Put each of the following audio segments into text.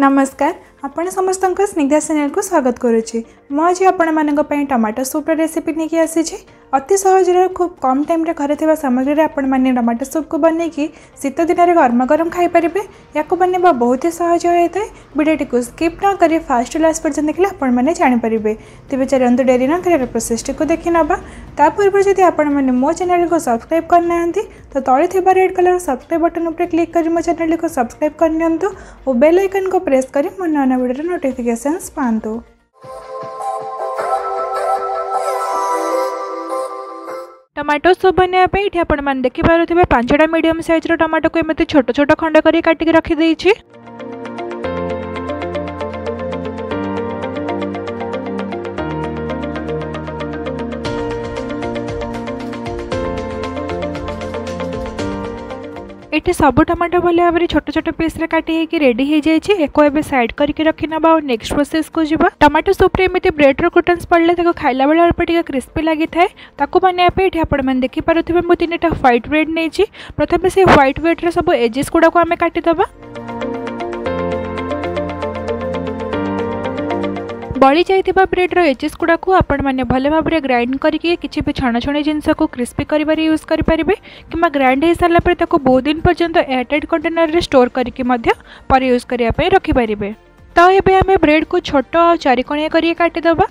नमस्कार आपण समस्त स्निग्धा चैनल को स्वागत करुच्ची। मुझे आपण मानी टमाटो सूप रेसिपी नहीं आसी अति सहज खूब कम टाइम घरे थी सामग्री आपण मैंने टमाटो सूप को बनईकि शीत दिन में गरम गरम खाईपारे। या बनवा बहुत ही सहज होता है। वीडियो को स्किप न कर फास्ट लास्ट पर्यटन देखिए आपण मैंने जानीपारे। तेज चलते डेरी न कर प्रोसेस को देखी ना। ता पूर्व जदि आपण मैंने मो चैनल को सब्सक्राइब करना तो तले थी रेड कलर सब्सक्राइब बटन पर क्लिक कर मो चैनल को सब्सक्राइब करनी और बेल आइकन को प्रेस कर मो नया वीडियो नोटिफिकेशंस पांतु। टमाटो सूप बनाया ये आपण मैंने देखिपे 5टा मीडियम साइज टमाटो को एमती छोट छोट खंड कर काटिक रखी। ये सब टमाटो भले भाव छोट छोट पीस रे काटी रेडी हो जाए। एक साइड करके रखी ना और नेक्स्ट प्रोसेस को जीवा। टमाटो सूप रे एमती ब्रेड रो क्रूटन्स पड़े खाइला बेले अल्प टिके क्रिस्पी लगी थाए। ताको बनाया ये आपण मैंने देखिपे मुझे 3टा व्हाइट ब्रेड नहीं। प्रथम से व्हाइट ब्रेड रे सब एजेस गुड़ा को आम काटिदबा। बड़ी जाइथिबा ब्रेड रो एजेस गुड़ा को आपण माने भले भाव रे ग्राइंड करके किछि भी छाणाछुणी जिनस को क्रिस्पी करिबारे यूज करि परिबे किमा ग्राइंड हे साला पर ताको बहुत दिन पर्यंत एयरटाइट कंटेनर रे स्टोर करके मध्य पर यूज करिया पे रखि परिबे। तो एबे हमें ब्रेड को छोट और चारिकोणिया करिए काटि दबा।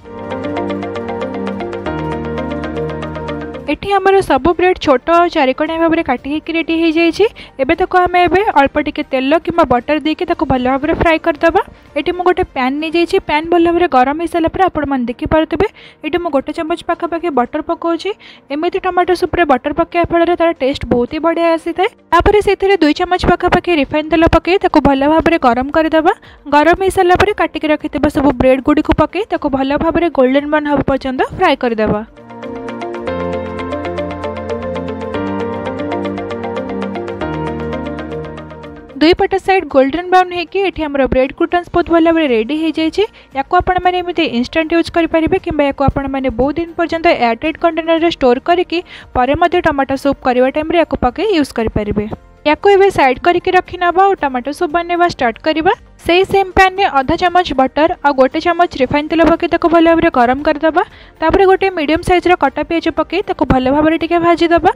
एठी हमर सब ब्रेड छोट और चारिकोणिया भाव में काटी रेडी हो जाए। एबे ताको आमे एबे अल्प टिके तेल कि बटर देके ताको भल भाव में फ्राई करदबा। एठी मु गोटे पैन नहीं जाइए। पैन भल भाव में गरम हो सारा आपण मैंने देखिपे ये मु गोटे चम्मच पाखापाखि बटर पकाउछि। एमती टमाटो सूप रे बटर पकाया फल तार टेस्ट बहुत ही बढ़िया आसी थाए। तापर से 2 चम्मच पाखापाखि रिफाइन तेल पकई ताको भल भाव में गरम करदबा। गरम हो सारा पर काटिक रखिथिबा सब ब्रेड गुडी को पकई ताको भल भाव में गोल्डन ब्राउन हवा पर्यंत फ्राई करदबा। दुई पट साइड गोल्डन ब्राउन होगी ये आम ब्रेड क्रूटन्स बहुत भल भाव रेडी हो जाए। या आपने एमती इंस्टांट यूज करेंगे कि आपने बहुत दिन पर्यंत एयरटाइट कंटेनर रे स्टोर करके टमाटो सूप करने टाइम या पकई यूज करेंगे। या साइड करके रखी ना और टमाटो सूप बनवा स्टार्ट करवा। से सेम पैन में आधा चम्मच बटर और गोटे चम्मच रिफाइन तेल पकई भल भाव में गरम करदबा। तापर गोटे मीडियम साइज कटा पियाज पकई भल भाव में टिके भाजीदबा।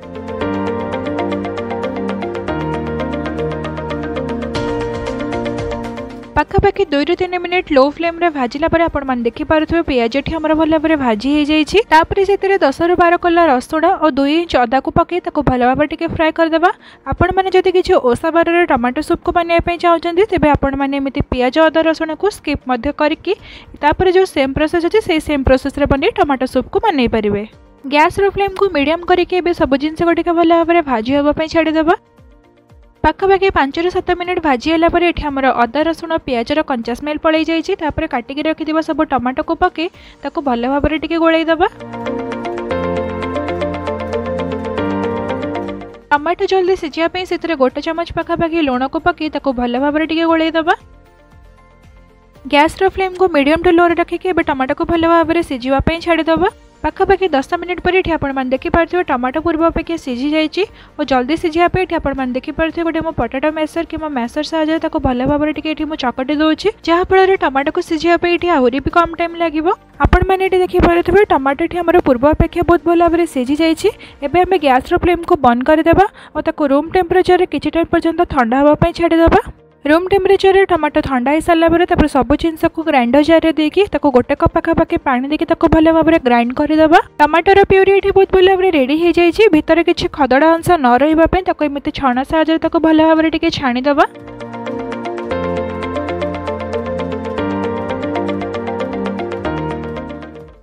पाखापाखि 2 ରୁ 3 मिनिट लो फ्लेम रे भाजिला पर आपण मान देखि पारुथबे पियाज एठी हमर भल भाव भाजी हे जाई छी। तापर सेतिरे 10 ରୁ 12 कला रसुण और 2 इंच अदा को पकई ताको भल भाव टिके फ्राई कर देबा। आपण माने जदि किछि ओसा बार रे टमाटो सूप को बनाय पई चाहउचंदी तेबे आपण माने एमिति पियाज अदा रसुण को स्किप मध्य करके तापर जो सेम प्रोसेस अछि से सेम प्रोसेस रे बनी टमाटो सूप को बनाई परिबे। गैस रो फ्लेम को मीडियम करके एबे सब जिंस गटिका भल भाव रे भाजी होबा पई छाडी देबा। पाखापाखि 5 ରୁ 7 मिनिट भाजी होला पर एठी हमर अदा रसुण पियाज रो कंचा स्मेल पळै जाई छी। तापर काटिक रखिदिबा सब टमाटो को पके ताको भल भाव रे टिके गोळै दबा। टमाटो जल्दी सिजिया पे सेतरे गोटे चम्मच पाखापाखि लूण को पके ताको भल भाव रे टिके गोळै दबा। गैस रो फ्लेम को मीडियम टू लो रे रखिके एबे टमाटो को भल भाव रे सिजिवा पे छाडी दबा। पाखापाखि 10 मिनिट पर ये आपण मैंने देखिपे टमाटो पूर्व अपेक्षा सीझी जाइए और जल्दी सीझा पे ये आपण मैंने देखिपे गोटे मो पोटाटो मैसर कि मैसर साहाଯ୍य ताको भल भाव में टिके मु चकटी दउछि जहाँफल टमाटो को सीझा पे ये आहरी भी कम टाइम लगे। आपण मैंने देखिपे टमाटो ये आम पूर्व अपेक्षा बहुत भल भाव में सीझी जाइए। एबे हमें गैस रो फ्लेम को बंद करदेबा और ताको रूम टेम्परेचर रे किछि टाइम पर्यंत ठंडा हवा पई छाडीदेबा। रूम टेम्परेचर रे टमाटो ठंडा हो सारा पर सब जिनस को ग्राइंडर जार रे देकी गोटे कप पाखापाखि पानी देकी भल भाव में ग्राइंड करदेबा। टमाटर प्यूरी ये बहुत भल भाव में रेडी हो जाए। भितर किसी खदड़ा अंश न रही एमती छण साहाଯ୍य भल भाव में छाणीदबा।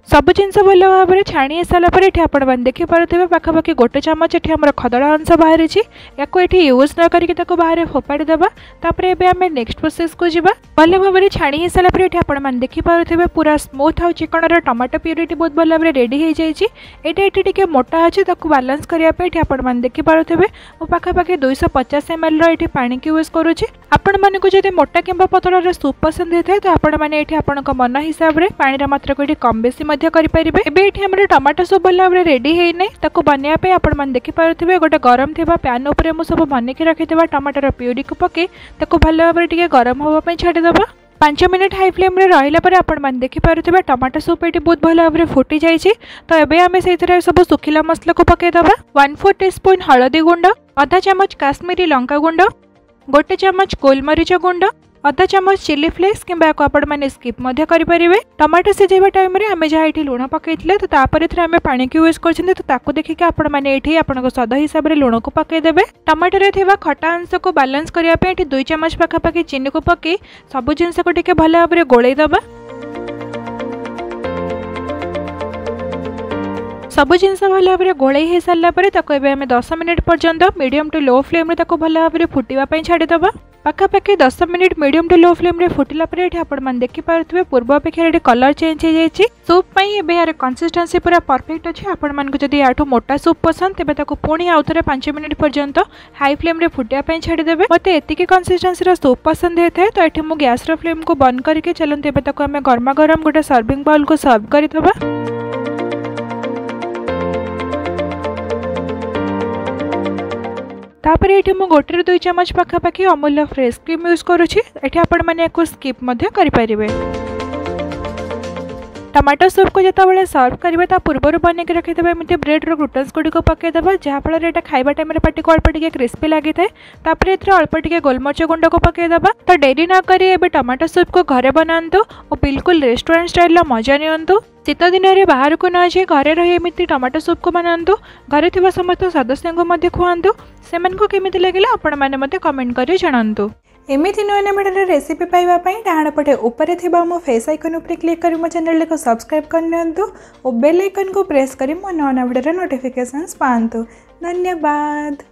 सब जिनस भल भाव में छाणी सारा पर ये आपण मैंने देखिपे पाखापाखि गोटे चम्मच ये आम खदड़ा अंश बाहरी ये यूज न करके बाहर फोपाड़ी देबा। तापर एबे हमें नेक्स्ट प्रोसेस को जीवा। भल भाव में छाणी सारा पर ये आपण मैंने देखिपे पूरा स्मूथ और चिकन टमाटो प्यूरी बहुत भल भाव में रेडी हो जाए। ये टिके मोटा अच्छे बालांस करने ये आपण मैंने देखिपे मो पाखापाखि 250 ml रो पानी की यूज करुच्ची। आपण मानक जदि मोटा कि पतलार सूप पसंद होता है तो आपण मैंने आपण मन हिसाब से पानी मात्रा को कम बेसी करेंगे। एबे ये आम टमाटो सूप भल भाव में रेडी है नहीं बनवाई आपण मैंने देखिपे गोटे गरम थी पैन उपर मुझे सब बनईकी रखी टमाटर प्यूरी को पके भल भाव में गरम हाँपी छाड़ीदबा। 5 मिनिट हाई फ्लेम रे रहिला पर आपण मान देखि पारुथिबा टमाटो सूप एटी बहुत भल भाव फुटी जाइछि। तो एबे आमे सेइथरे सब सुखिला मसला को पके दबा। 1/4 टीस्पून हळदी गुंड, आधा चमच काश्मीरी लंका गुंड, 1 चमच गोलमरीच गुंड, आधा चमच चिली फ्लेक्स किंबा आपण माने स्किप मध्य करि परिबे। टमाटो सिझेबा टाइम रे आमे जा एठी लूण पकेइथिले तो तापर एथरे आमे पानी के यूज करछन तो ताकू देखि के आपण माने एठी आपण को स्वाद हिसाब रे लूण को पके देबे। टमाटो रे थिबा खटा अंश को बैलेंस करिया पे एठी 2 चमच पाखा पाखी चीनी को पके सब जिंस को टिके भल भाव रे गोळै दबा। सब जिनस भल भाव में गोल हो सारा आम 10 मिनिट पर्यंत मीडियम टू लो फ्लेम भल भाव में फुटा छाड़ीदबा। पाखापाखि 10 minute medium to low flame फुटिला आप देखिपे पूर्व अपेक्षा ये कलर चेंज हो जाए। सूप यार कंसिस्टेंसी पूरा परफेक्ट अच्छे। आपण जदि याठू मोटा सूप पसंद तेज पुणी आउ थे 5 मिनिट पर्यंत हाई फ्लेम फुटापी छाड़ीदेवे। मत एतिकी कंसिस्टेंसी सूप पसंद होता है तो ये मुझे गैस फ्लेम को बंद करके चलते आम गरमा गरम गोटे सर्विंग बाउल को सर्व करदबा। तापर ये मुझे 1 2 चमच पाखापाखि अमूल्य फ्रेश क्रीम यूज करुँची। ये आपण मैंने स्किप करें। टमाटो सूप को जिते सर्व करेंगे ता पूर्व बनैक रखिदे एमती ब्रेड ग्लूटेन्स गुड़ी को पकईदे जहाँफल ये खाइबा टाइम पार्टी को अल्प टे क्रिस्पी लगी था। अल्प टे गोलमरिच गुंड को पकईदे। तो डेरी न करी टमाटो सूप को घरे बनातु और बिल्कुल रेस्टोरेंट स्टाइल मजा नियंतु। शीत दिन में बाहर को न जाए घरे रही एमती टमाटो सूप को बनातु। घरे थिबा समस्त सदस्य को खुआंतु। से केमिति लागला आपण माने मते कमेंट करी जणांतु। एमती नुआ नुआ भिडियो रेसिपी पाइबापी डाण पटे ऊपर थिबा मो फेस आइकन उपरे क्लिक करी मो चैनल को सब्सक्राइब करनियंतु और बेल आइकन को प्रेस करी मो नवा भिडियो नोटिफिकेशंस पांतु। धन्यवाद।